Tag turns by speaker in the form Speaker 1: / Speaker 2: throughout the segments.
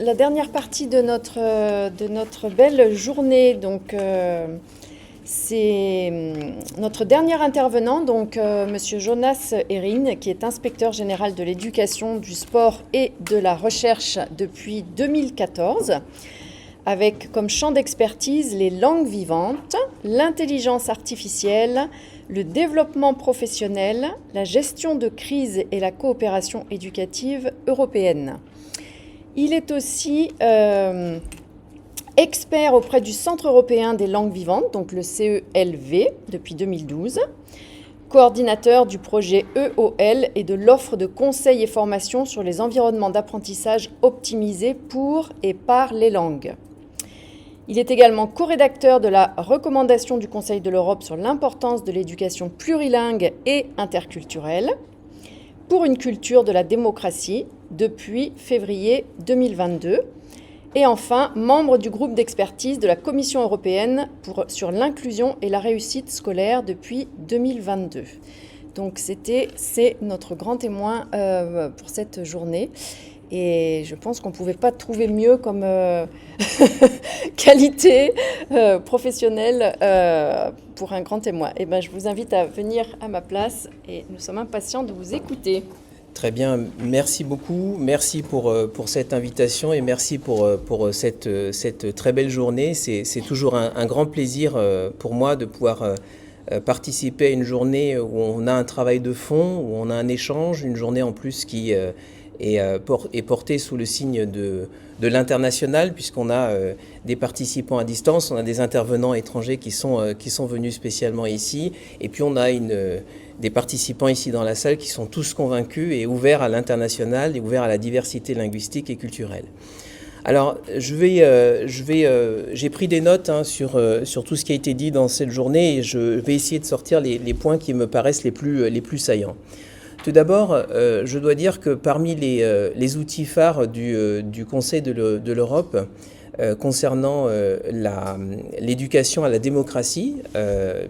Speaker 1: la dernière partie de notre belle journée. Donc, c'est notre dernier intervenant, donc Monsieur Jonas Erin, qui est inspecteur général de l'éducation, du sport et de la recherche depuis 2014, avec comme champ d'expertise les langues vivantes, l'intelligence artificielle, le développement professionnel, la gestion de crise et la coopération éducative européenne. Il est aussi expert auprès du Centre européen des langues vivantes, donc le CELV, depuis 2012, coordinateur du projet EOL et de l'offre de conseils et formations sur les environnements d'apprentissage optimisés pour et par les langues. Il est également co-rédacteur de la recommandation du Conseil de l'Europe sur l'importance de l'éducation plurilingue et interculturelle pour une culture de la démocratie depuis février 2022. Et enfin, membre du groupe d'expertise de la Commission européenne sur l'inclusion et la réussite scolaire depuis 2022. Donc c'est notre grand témoin pour cette journée. Et je pense qu'on ne pouvait pas trouver mieux comme qualité professionnelle pour un grand témoin. Et ben, je vous invite à venir à ma place et nous sommes impatients de vous écouter.
Speaker 2: Très bien, merci beaucoup. Merci pour cette invitation et merci pour cette très belle journée. C'est toujours un grand plaisir pour moi de pouvoir participer à une journée où on a un travail de fond, où on a un échange, une journée en plus qui est portée sous le signe de l'international, puisqu'on a des participants à distance, on a des intervenants étrangers qui sont venus spécialement ici, et puis on a des participants ici dans la salle qui sont tous convaincus et ouverts à l'international et ouverts à la diversité linguistique et culturelle. Alors, j'ai pris des notes sur tout ce qui a été dit dans cette journée et je vais essayer de sortir les points qui me paraissent les plus saillants. Tout d'abord, je dois dire que parmi les outils phares du Conseil de l'Europe concernant l'éducation à la démocratie,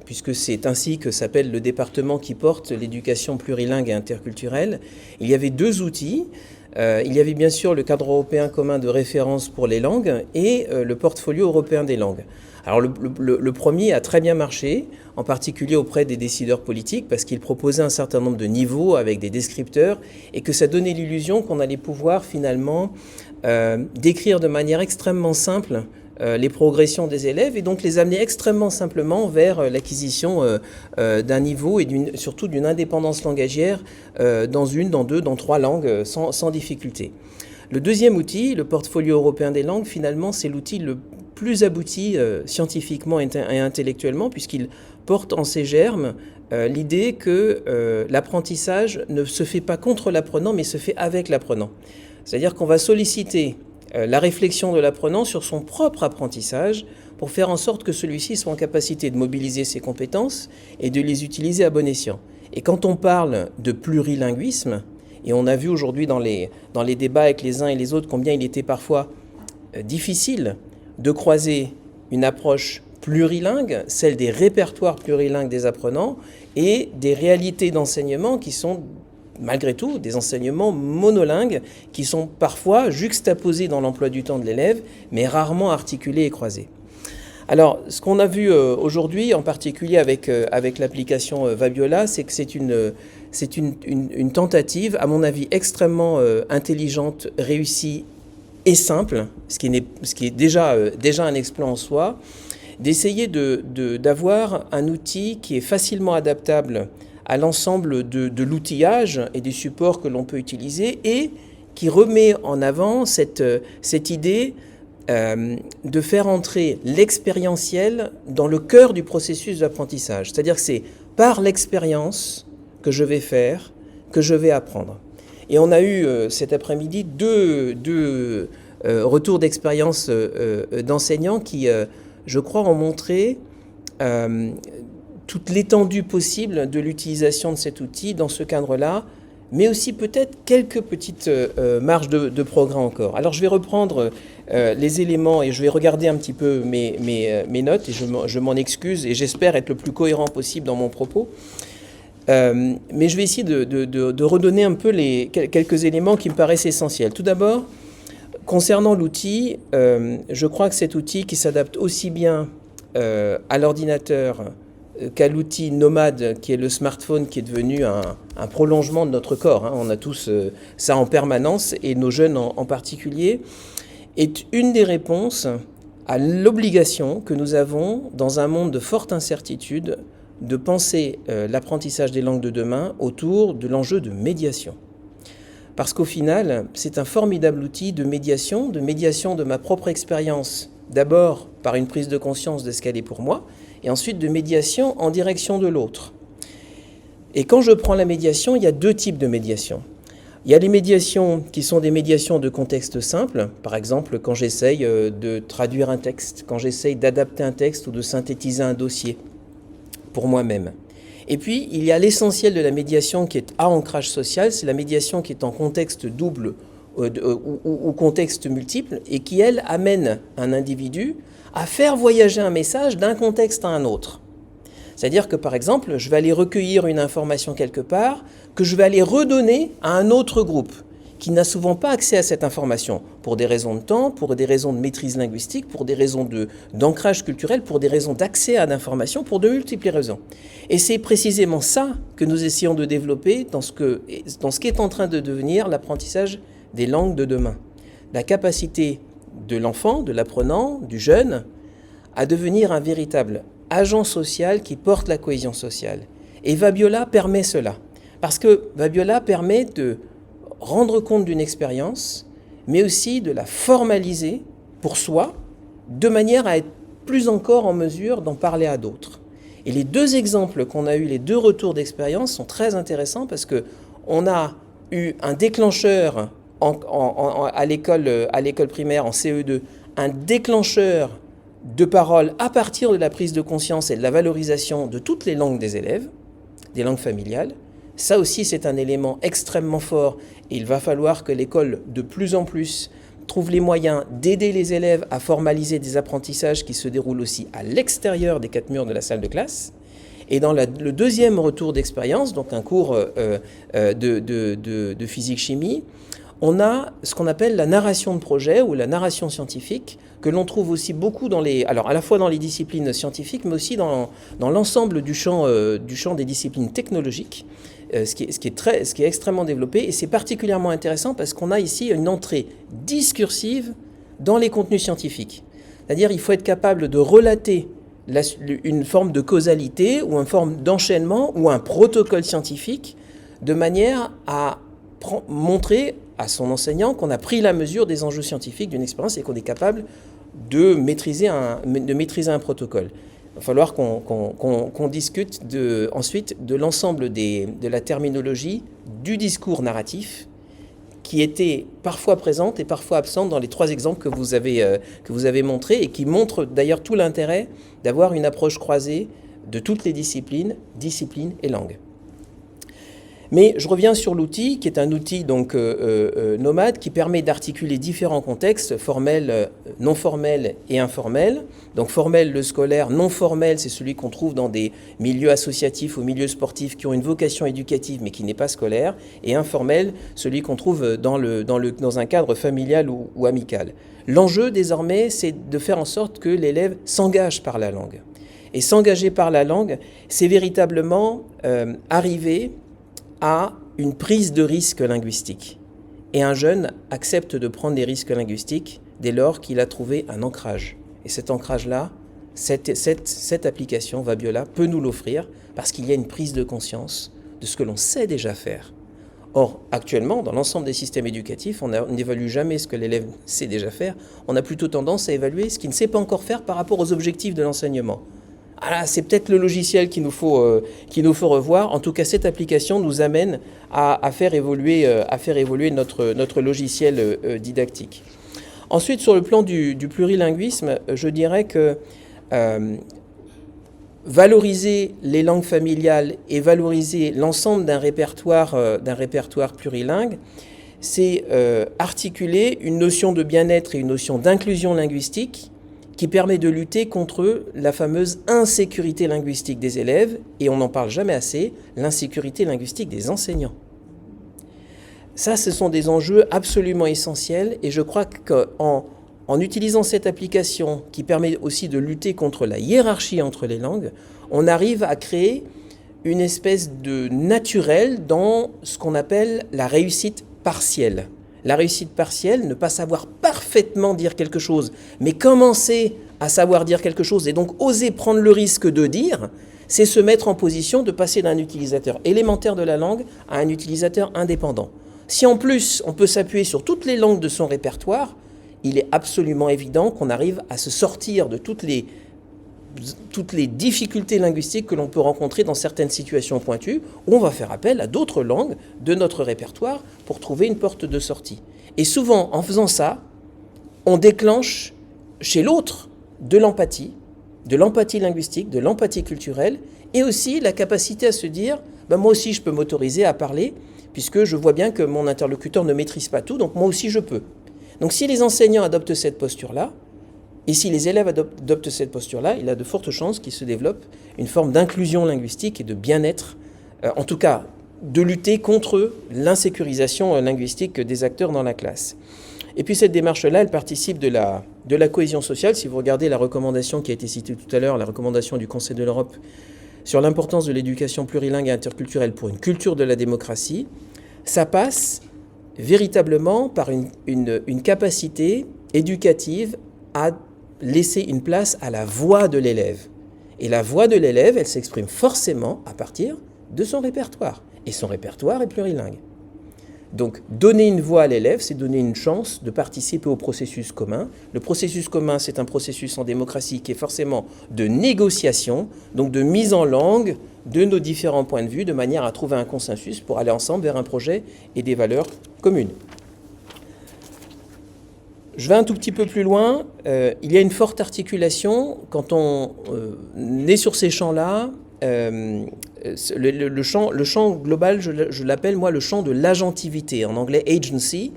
Speaker 2: puisque c'est ainsi que s'appelle le département qui porte l'éducation plurilingue et interculturelle, il y avait deux outils. Il y avait bien sûr le cadre européen commun de référence pour les langues et le portfolio européen des langues. Alors le premier a très bien marché, en particulier auprès des décideurs politiques, parce qu'il proposait un certain nombre de niveaux avec des descripteurs et que ça donnait l'illusion qu'on allait pouvoir finalement décrire de manière extrêmement simple les progressions des élèves et donc les amener extrêmement simplement vers l'acquisition d'un niveau et surtout d'une indépendance langagière dans une, dans deux, dans trois langues sans difficulté. Le deuxième outil, le portfolio européen des langues, finalement, c'est l'outil le plus abouti scientifiquement et intellectuellement, puisqu'il porte en ses germes l'idée que l'apprentissage ne se fait pas contre l'apprenant, mais se fait avec l'apprenant. C'est-à-dire qu'on va solliciter la réflexion de l'apprenant sur son propre apprentissage pour faire en sorte que celui-ci soit en capacité de mobiliser ses compétences et de les utiliser à bon escient. Et quand on parle de plurilinguisme, et on a vu aujourd'hui dans les débats avec les uns et les autres combien il était parfois difficile de croiser une approche plurilingue, celle des répertoires plurilingues des apprenants, et des réalités d'enseignement qui sont malgré tout des enseignements monolingues qui sont parfois juxtaposés dans l'emploi du temps de l'élève, mais rarement articulés et croisés. Alors, ce qu'on a vu aujourd'hui, en particulier avec l'application Vabiola, c'est que c'est une tentative, à mon avis, extrêmement intelligente, réussie et simple, ce qui est déjà un exploit en soi, d'essayer d'avoir un outil qui est facilement adaptable à l'ensemble de l'outillage et des supports que l'on peut utiliser et qui remet en avant cette idée de faire entrer l'expérientiel dans le cœur du processus d'apprentissage. C'est-à-dire que c'est par l'expérience que je vais faire, que je vais apprendre. Et on a eu cet après-midi deux retours d'expérience d'enseignants qui, je crois, ont montré toute l'étendue possible de l'utilisation de cet outil dans ce cadre-là, mais aussi peut-être quelques petites marges de progrès encore. Alors je vais reprendre les éléments et je vais regarder un petit peu mes notes et je m'en excuse et j'espère être le plus cohérent possible dans mon propos. Mais je vais essayer de redonner un peu quelques éléments qui me paraissent essentiels. Tout d'abord, Concernant l'outil, je crois que cet outil qui s'adapte aussi bien à l'ordinateur qu'à l'outil nomade qui est le smartphone, qui est devenu un prolongement de notre corps, hein. On a tous ça en permanence, et nos jeunes en particulier, est une des réponses à l'obligation que nous avons, dans un monde de forte incertitude, de penser l'apprentissage des langues de demain autour de l'enjeu de médiation. Parce qu'au final, c'est un formidable outil de médiation de ma propre expérience, d'abord par une prise de conscience de ce qu'elle est pour moi, et ensuite de médiation en direction de l'autre. Et quand je prends la médiation, il y a deux types de médiation. Il y a les médiations qui sont des médiations de contexte simple, par exemple quand j'essaye de traduire un texte, quand j'essaye d'adapter un texte ou de synthétiser un dossier pour moi-même. Et puis, il y a l'essentiel de la médiation qui est à ancrage social, c'est la médiation qui est en contexte double ou contexte multiple, et qui, elle, amène un individu à faire voyager un message d'un contexte à un autre. C'est-à-dire que, par exemple, je vais aller recueillir une information quelque part, que je vais aller redonner à un autre groupe, qui n'a souvent pas accès à cette information, pour des raisons de temps, pour des raisons de maîtrise linguistique, pour des raisons d'ancrage culturel, pour des raisons d'accès à l'information, pour de multiples raisons. Et c'est précisément ça que nous essayons de développer dans ce qui est en train de devenir l'apprentissage des langues de demain. La capacité de l'enfant, de l'apprenant, du jeune, à devenir un véritable agent social qui porte la cohésion sociale. Et Vabiola permet cela, parce que Vabiola permet de rendre compte d'une expérience, mais aussi de la formaliser pour soi, de manière à être plus encore en mesure d'en parler à d'autres. Et les deux exemples qu'on a eus, les deux retours d'expérience sont très intéressants, parce qu'on a eu un déclencheur à l'école primaire, en CE2, un déclencheur de parole à partir de la prise de conscience et de la valorisation de toutes les langues des élèves, des langues familiales. Ça aussi, c'est un élément extrêmement fort, et il va falloir que l'école, de plus en plus, trouve les moyens d'aider les élèves à formaliser des apprentissages qui se déroulent aussi à l'extérieur des quatre murs de la salle de classe. Et dans le deuxième retour d'expérience, donc un cours de physique-chimie, on a ce qu'on appelle la narration de projet ou la narration scientifique, que l'on trouve aussi beaucoup alors à la fois dans les disciplines scientifiques, mais aussi dans l'ensemble du champ des disciplines technologiques, ce qui est extrêmement développé. Et c'est particulièrement intéressant parce qu'on a ici une entrée discursive dans les contenus scientifiques. C'est-à-dire qu'il faut être capable de relater une forme de causalité ou une forme d'enchaînement ou un protocole scientifique de manière à montrer à son enseignant qu'on a pris la mesure des enjeux scientifiques d'une expérience et qu'on est capable de maîtriser un protocole. Il va falloir qu'on discute ensuite de l'ensemble de la terminologie du discours narratif qui était parfois présente et parfois absente dans les trois exemples que vous avez montrés, et qui montrent d'ailleurs tout l'intérêt d'avoir une approche croisée de toutes les disciplines et langues. Mais je reviens sur l'outil, qui est un outil donc nomade, qui permet d'articuler différents contextes, formels, non formels et informels. Donc formel, le scolaire; non formel, c'est celui qu'on trouve dans des milieux associatifs ou milieux sportifs qui ont une vocation éducative mais qui n'est pas scolaire; et informel, celui qu'on trouve dans un cadre familial ou amical. L'enjeu désormais, c'est de faire en sorte que l'élève s'engage par la langue. Et s'engager par la langue, c'est véritablement arriver à une prise de risque linguistique. Et un jeune accepte de prendre des risques linguistiques dès lors qu'il a trouvé un ancrage. Et cet ancrage-là, cette application Vabiola peut nous l'offrir, parce qu'il y a une prise de conscience de ce que l'on sait déjà faire. Or, actuellement, dans l'ensemble des systèmes éducatifs, on n'évalue jamais ce que l'élève sait déjà faire. On a plutôt tendance à évaluer ce qu'il ne sait pas encore faire par rapport aux objectifs de l'enseignement. Ah, c'est peut-être le logiciel qu'il nous faut revoir. En tout cas, cette application nous amène à faire évoluer notre logiciel didactique. Ensuite, sur le plan du plurilinguisme, je dirais que valoriser les langues familiales et valoriser l'ensemble d'un répertoire plurilingue, c'est articuler une notion de bien-être et une notion d'inclusion linguistique qui permet de lutter contre la fameuse insécurité linguistique des élèves, et on n'en parle jamais assez, l'insécurité linguistique des enseignants. Ça, ce sont des enjeux absolument essentiels et je crois qu'en utilisant cette application qui permet aussi de lutter contre la hiérarchie entre les langues, on arrive à créer une espèce de naturel dans ce qu'on appelle la réussite partielle. La réussite partielle, ne pas savoir parfaitement dire quelque chose, mais commencer à savoir dire quelque chose et donc oser prendre le risque de dire, c'est se mettre en position de passer d'un utilisateur élémentaire de la langue à un utilisateur indépendant. Si en plus on peut s'appuyer sur toutes les langues de son répertoire, il est absolument évident qu'on arrive à se sortir de toutes les difficultés linguistiques que l'on peut rencontrer dans certaines situations pointues, où on va faire appel à d'autres langues de notre répertoire pour trouver une porte de sortie. Et souvent, en faisant ça, on déclenche chez l'autre de l'empathie linguistique, de l'empathie culturelle, et aussi la capacité à se dire moi aussi je peux m'autoriser à parler, puisque je vois bien que mon interlocuteur ne maîtrise pas tout, donc moi aussi je peux. Donc si les enseignants adoptent cette posture-là, et si les élèves adoptent cette posture-là, il y a de fortes chances qu'il se développe une forme d'inclusion linguistique et de bien-être, en tout cas de lutter contre l'insécurisation linguistique des acteurs dans la classe. Et puis cette démarche-là, elle participe de la cohésion sociale. Si vous regardez la recommandation qui a été citée tout à l'heure, la recommandation du Conseil de l'Europe sur l'importance de l'éducation plurilingue et interculturelle pour une culture de la démocratie, ça passe véritablement par une capacité éducative à laisser une place à la voix de l'élève. Et la voix de l'élève, elle s'exprime forcément à partir de son répertoire. Et son répertoire est plurilingue. Donc, donner une voix à l'élève, c'est donner une chance de participer au processus commun. Le processus commun, c'est un processus en démocratie qui est forcément de négociation, donc de mise en langue de nos différents points de vue, de manière à trouver un consensus pour aller ensemble vers un projet et des valeurs communes. Je vais un tout petit peu plus loin. Il y a une forte articulation quand on est sur ces champs-là. Le champ global, je l'appelle moi le champ de l'agentivité, en anglais agency,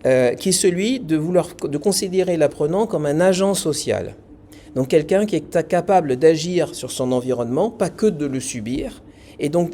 Speaker 2: qui est celui de considérer l'apprenant comme un agent social. Donc quelqu'un qui est capable d'agir sur son environnement, pas que de le subir. Et donc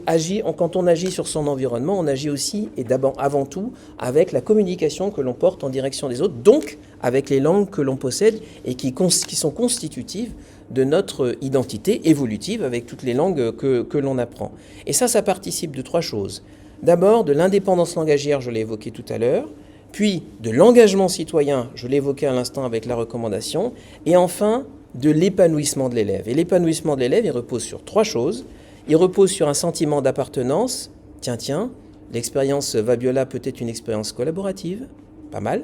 Speaker 2: quand on agit sur son environnement, on agit aussi et d'abord avant tout avec la communication que l'on porte en direction des autres, donc avec les langues que l'on possède et qui sont constitutives de notre identité évolutive avec toutes les langues que l'on apprend. Et ça participe de trois choses. D'abord, de l'indépendance langagière, je l'ai évoqué tout à l'heure, puis de l'engagement citoyen, je l'ai évoqué à l'instant avec la recommandation, et enfin, de l'épanouissement de l'élève. Et l'épanouissement de l'élève, il repose sur trois choses. Il repose sur un sentiment d'appartenance. Tiens, l'expérience Vabiola peut être une expérience collaborative, pas mal.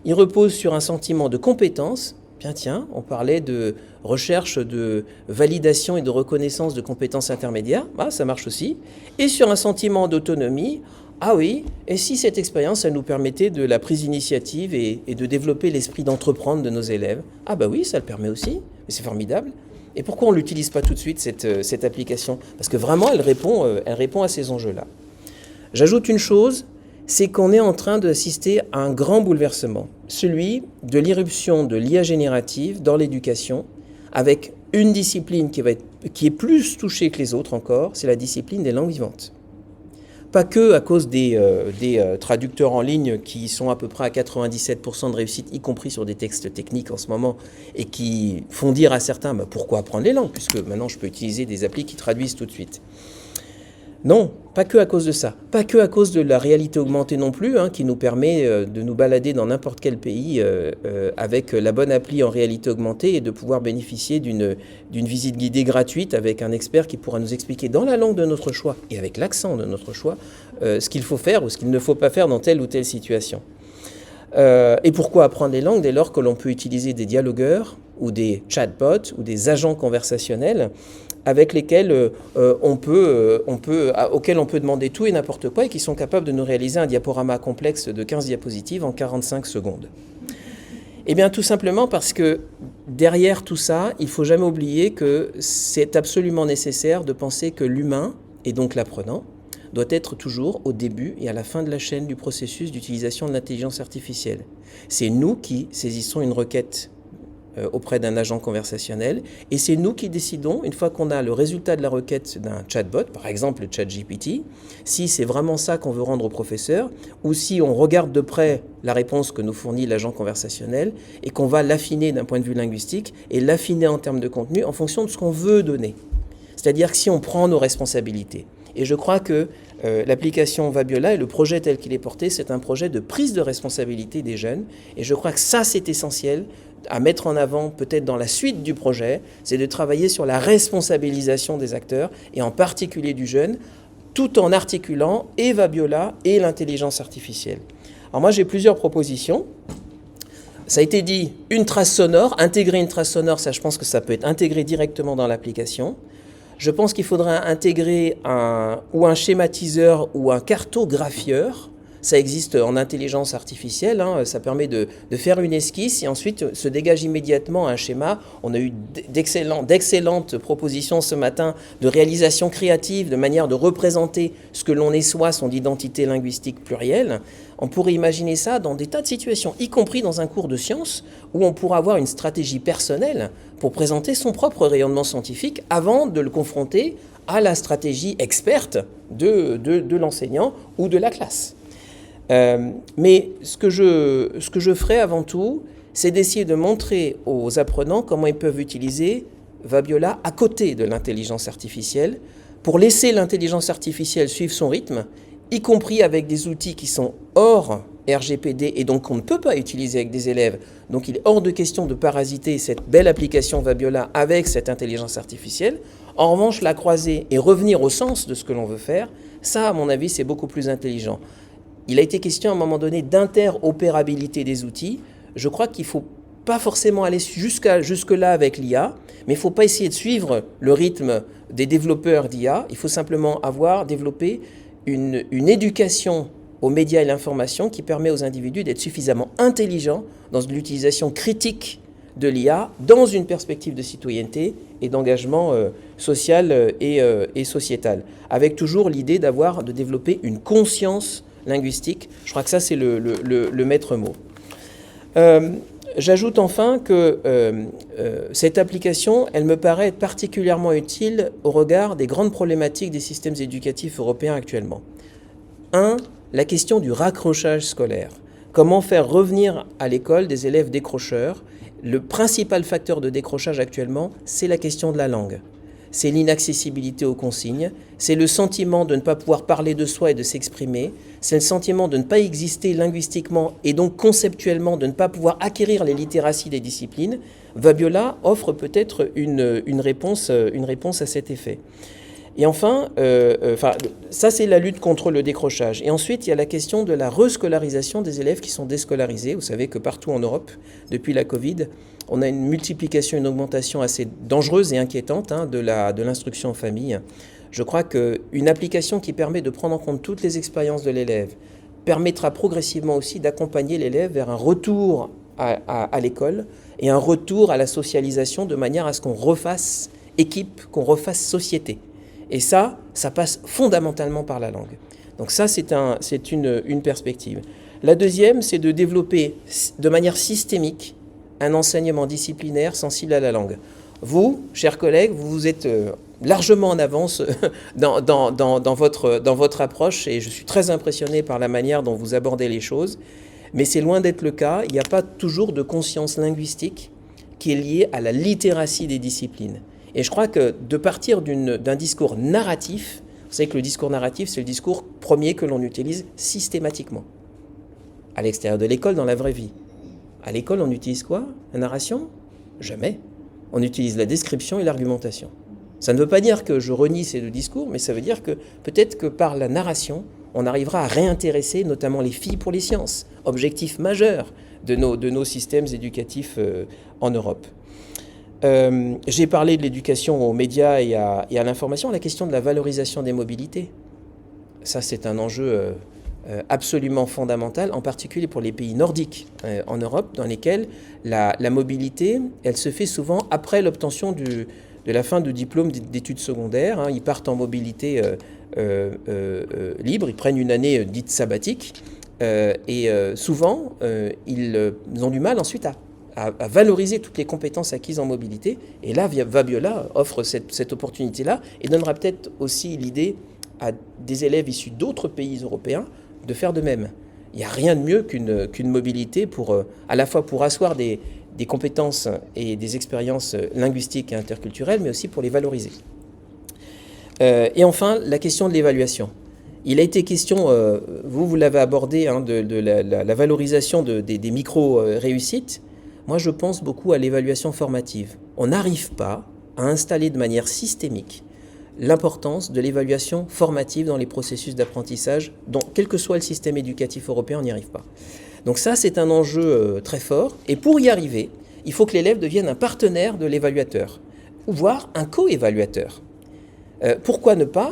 Speaker 2: Il repose sur un sentiment de compétence. Tiens, on parlait de recherche de validation et de reconnaissance de compétences intermédiaires, ça marche aussi. Et sur un sentiment d'autonomie, oui, et si cette expérience, elle nous permettait de la prise d'initiative et de développer l'esprit d'entreprendre de nos élèves, oui, ça le permet aussi, mais c'est formidable. Et pourquoi on ne l'utilise pas tout de suite, cette application ? Parce que vraiment, elle répond à ces enjeux-là. J'ajoute une chose, c'est qu'on est en train d'assister à un grand bouleversement, celui de l'irruption de l'IA générative dans l'éducation, avec une discipline qui est plus touchée que les autres encore, c'est la discipline des langues vivantes. Pas que à cause des traducteurs en ligne qui sont à peu près à 97% de réussite, y compris sur des textes techniques en ce moment, et qui font dire à certains pourquoi apprendre les langues, puisque maintenant je peux utiliser des applis qui traduisent tout de suite. Non, pas que à cause de ça. Pas que à cause de la réalité augmentée non plus, qui nous permet de nous balader dans n'importe quel pays avec la bonne appli en réalité augmentée et de pouvoir bénéficier d'une visite guidée gratuite avec un expert qui pourra nous expliquer dans la langue de notre choix et avec l'accent de notre choix ce qu'il faut faire ou ce qu'il ne faut pas faire dans telle ou telle situation. Et pourquoi apprendre les langues dès lors que l'on peut utiliser des dialogueurs ou des chatbots ou des agents conversationnels avec lesquels auxquels on peut demander tout et n'importe quoi et qui sont capables de nous réaliser un diaporama complexe de 15 diapositives en 45 secondes. Eh bien, tout simplement parce que derrière tout ça, il ne faut jamais oublier que c'est absolument nécessaire de penser que l'humain, et donc l'apprenant, doit être toujours au début et à la fin de la chaîne du processus d'utilisation de l'intelligence artificielle. C'est nous qui saisissons une requête auprès d'un agent conversationnel. Et c'est nous qui décidons, une fois qu'on a le résultat de la requête d'un chatbot, par exemple le ChatGPT, si c'est vraiment ça qu'on veut rendre au professeur, ou si on regarde de près la réponse que nous fournit l'agent conversationnel et qu'on va l'affiner d'un point de vue linguistique et l'affiner en termes de contenu en fonction de ce qu'on veut donner. C'est-à-dire que si on prend nos responsabilités. Et je crois que l'application Vabiola et le projet tel qu'il est porté, c'est un projet de prise de responsabilité des jeunes. Et je crois que ça, c'est essentiel à mettre en avant peut-être dans la suite du projet, c'est de travailler sur la responsabilisation des acteurs, et en particulier du jeune, tout en articulant et Vabiola et l'intelligence artificielle. Alors moi, j'ai plusieurs propositions. Ça a été dit, une trace sonore, intégrer une trace sonore, ça je pense que ça peut être intégré directement dans l'application. Je pense qu'il faudra intégrer un schématiseur ou un cartographieur. Ça existe en intelligence artificielle, ça permet de faire une esquisse et ensuite se dégage immédiatement un schéma. On a eu d'excellentes propositions ce matin de réalisation créative, de manière de représenter ce que l'on est soi, son identité linguistique plurielle. On pourrait imaginer ça dans des tas de situations, y compris dans un cours de sciences, où on pourra avoir une stratégie personnelle pour présenter son propre rayonnement scientifique avant de le confronter à la stratégie experte de l'enseignant ou de la classe. Mais ce que je ferai avant tout, c'est d'essayer de montrer aux apprenants comment ils peuvent utiliser Vabiola à côté de l'intelligence artificielle pour laisser l'intelligence artificielle suivre son rythme, y compris avec des outils qui sont hors RGPD et donc qu'on ne peut pas utiliser avec des élèves. Donc il est hors de question de parasiter cette belle application Vabiola avec cette intelligence artificielle. En revanche, la croiser et revenir au sens de ce que l'on veut faire, ça, à mon avis, c'est beaucoup plus intelligent. Il a été question à un moment donné d'interopérabilité des outils. Je crois qu'il ne faut pas forcément aller jusque-là avec l'IA, mais il ne faut pas essayer de suivre le rythme des développeurs d'IA. Il faut simplement développer une éducation aux médias et l'information qui permet aux individus d'être suffisamment intelligents dans l'utilisation critique de l'IA dans une perspective de citoyenneté et d'engagement social et sociétal, avec toujours l'idée de développer une conscience linguistique. Je crois que ça, c'est le maître mot. J'ajoute enfin que cette application, elle me paraît être particulièrement utile au regard des grandes problématiques des systèmes éducatifs européens actuellement. La question du raccrochage scolaire. Comment faire revenir à l'école des élèves décrocheurs? Le principal facteur de décrochage actuellement, c'est la question de la langue. C'est l'inaccessibilité aux consignes, c'est le sentiment de ne pas pouvoir parler de soi et de s'exprimer, c'est le sentiment de ne pas exister linguistiquement et donc conceptuellement de ne pas pouvoir acquérir les littératies des disciplines. Vabiola offre peut-être une réponse à cet effet. Et enfin, ça c'est la lutte contre le décrochage. Et ensuite, il y a la question de la rescolarisation des élèves qui sont déscolarisés. Vous savez que partout en Europe, depuis la Covid, on a une multiplication, une augmentation assez dangereuse et inquiétante de l'instruction en famille. Je crois qu'une application qui permet de prendre en compte toutes les expériences de l'élève permettra progressivement aussi d'accompagner l'élève vers un retour à l'école et un retour à la socialisation de manière à ce qu'on refasse équipe, qu'on refasse société. Et ça passe fondamentalement par la langue. Donc ça, c'est une perspective. La deuxième, c'est de développer de manière systémique un enseignement disciplinaire sensible à la langue. Vous, chers collègues, vous êtes largement en avance dans votre approche et je suis très impressionné par la manière dont vous abordez les choses. Mais c'est loin d'être le cas. Il n'y a pas toujours de conscience linguistique qui est liée à la littératie des disciplines. Et je crois que de partir d'un discours narratif, vous savez que le discours narratif, c'est le discours premier que l'on utilise systématiquement. À l'extérieur de l'école, dans la vraie vie. À l'école, on utilise quoi? La narration? Jamais. On utilise la description et l'argumentation. Ça ne veut pas dire que je renie ces deux discours, mais ça veut dire que peut-être que par la narration, on arrivera à réintéresser notamment les filles pour les sciences, objectif majeur de nos systèmes éducatifs en Europe. J'ai parlé de l'éducation aux médias et à l'information, la question de la valorisation des mobilités. Ça, c'est un enjeu absolument fondamental, en particulier pour les pays nordiques en Europe, dans lesquels la mobilité, elle se fait souvent après l'obtention de la fin du diplôme d'études secondaires. Ils partent en mobilité libre, ils prennent une année dite sabbatique, et souvent, ils ont du mal ensuite à valoriser toutes les compétences acquises en mobilité. Et là, Vabiola offre cette opportunité-là et donnera peut-être aussi l'idée à des élèves issus d'autres pays européens de faire de même. Il n'y a rien de mieux qu'une mobilité à la fois pour asseoir des compétences et des expériences linguistiques et interculturelles, mais aussi pour les valoriser. Et enfin, la question de l'évaluation. Il a été question, vous l'avez abordé, de la valorisation des micro-réussites. Moi, je pense beaucoup à l'évaluation formative. On n'arrive pas à installer de manière systémique l'importance de l'évaluation formative dans les processus d'apprentissage, quel que soit le système éducatif européen, on n'y arrive pas. Donc ça, c'est un enjeu très fort. Et pour y arriver, il faut que l'élève devienne un partenaire de l'évaluateur, voire un co-évaluateur. Pourquoi ne pas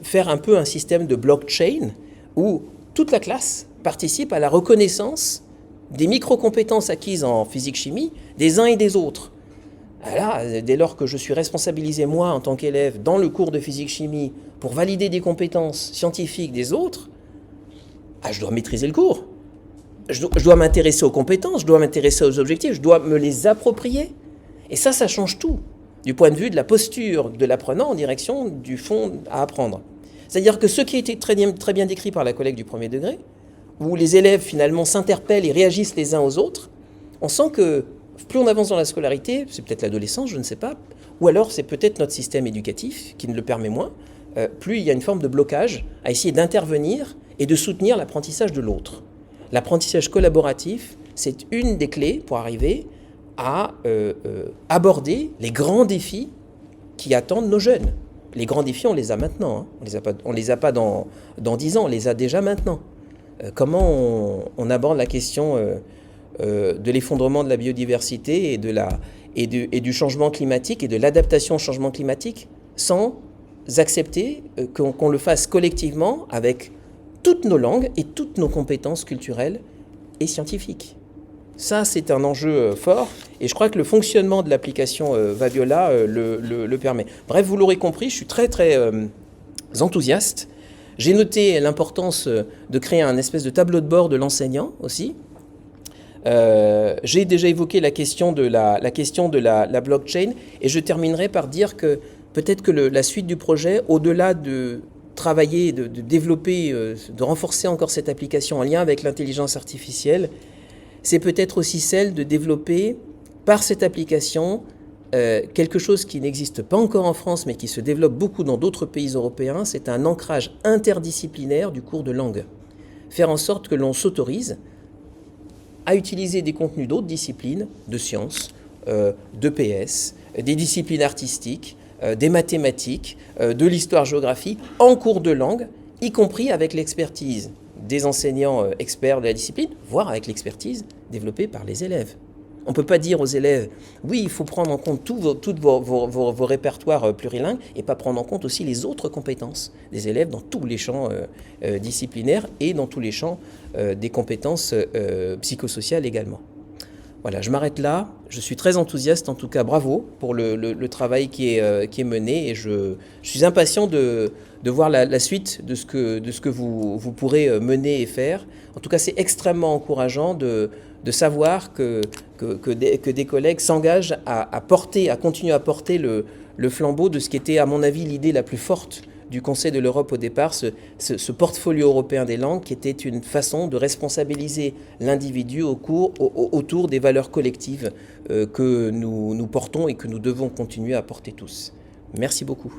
Speaker 2: faire un peu un système de blockchain où toute la classe participe à la reconnaissance des micro-compétences acquises en physique-chimie des uns et des autres. Là, dès lors que je suis responsabilisé, moi, en tant qu'élève, dans le cours de physique-chimie, pour valider des compétences scientifiques des autres, je dois maîtriser le cours. Je dois m'intéresser aux compétences, je dois m'intéresser aux objectifs, je dois me les approprier. Et ça change tout, du point de vue de la posture de l'apprenant en direction du fond à apprendre. C'est-à-dire que ce qui a été très bien décrit par la collègue du premier degré, où les élèves finalement s'interpellent et réagissent les uns aux autres, on sent que plus on avance dans la scolarité, c'est peut-être l'adolescence, je ne sais pas, ou alors c'est peut-être notre système éducatif qui ne le permet moins, plus il y a une forme de blocage à essayer d'intervenir et de soutenir l'apprentissage de l'autre. L'apprentissage collaboratif, c'est une des clés pour arriver à aborder les grands défis qui attendent nos jeunes. Les grands défis, on les a maintenant. On les a pas dans 10 ans, on les a déjà maintenant. Comment on aborde la question de l'effondrement de la biodiversité et du changement climatique et de l'adaptation au changement climatique sans accepter qu'on le fasse collectivement avec toutes nos langues et toutes nos compétences culturelles et scientifiques. Ça, c'est un enjeu fort et je crois que le fonctionnement de l'application Vabiola le permet. Bref, vous l'aurez compris, je suis très enthousiaste. J'ai noté l'importance de créer un espèce de tableau de bord de l'enseignant aussi. J'ai déjà évoqué la question de la blockchain et je terminerai par dire que peut-être que la suite du projet, au-delà de travailler, de développer, de renforcer encore cette application en lien avec l'intelligence artificielle, c'est peut-être aussi celle de développer par cette application quelque chose qui n'existe pas encore en France mais qui se développe beaucoup dans d'autres pays européens, c'est un ancrage interdisciplinaire du cours de langue. Faire en sorte que l'on s'autorise à utiliser des contenus d'autres disciplines, de sciences, de PS, des disciplines artistiques, des mathématiques, de l'histoire-géographie, en cours de langue, y compris avec l'expertise des enseignants experts de la discipline, voire avec l'expertise développée par les élèves. On ne peut pas dire aux élèves, oui, il faut prendre en compte tous vos répertoires plurilingues et pas prendre en compte aussi les autres compétences des élèves dans tous les champs disciplinaires et dans tous les champs des compétences psychosociales également. Voilà, je m'arrête là. Je suis très enthousiaste, en tout cas, bravo pour le travail qui est mené et je suis impatient de voir la suite de ce que vous pourrez mener et faire. En tout cas, c'est extrêmement encourageant de savoir que des collègues s'engagent à continuer à porter le flambeau de ce qui était, à mon avis, l'idée la plus forte du Conseil de l'Europe au départ, ce portfolio européen des langues qui était une façon de responsabiliser l'individu autour des valeurs collectives que nous portons et que nous devons continuer à porter tous. Merci beaucoup.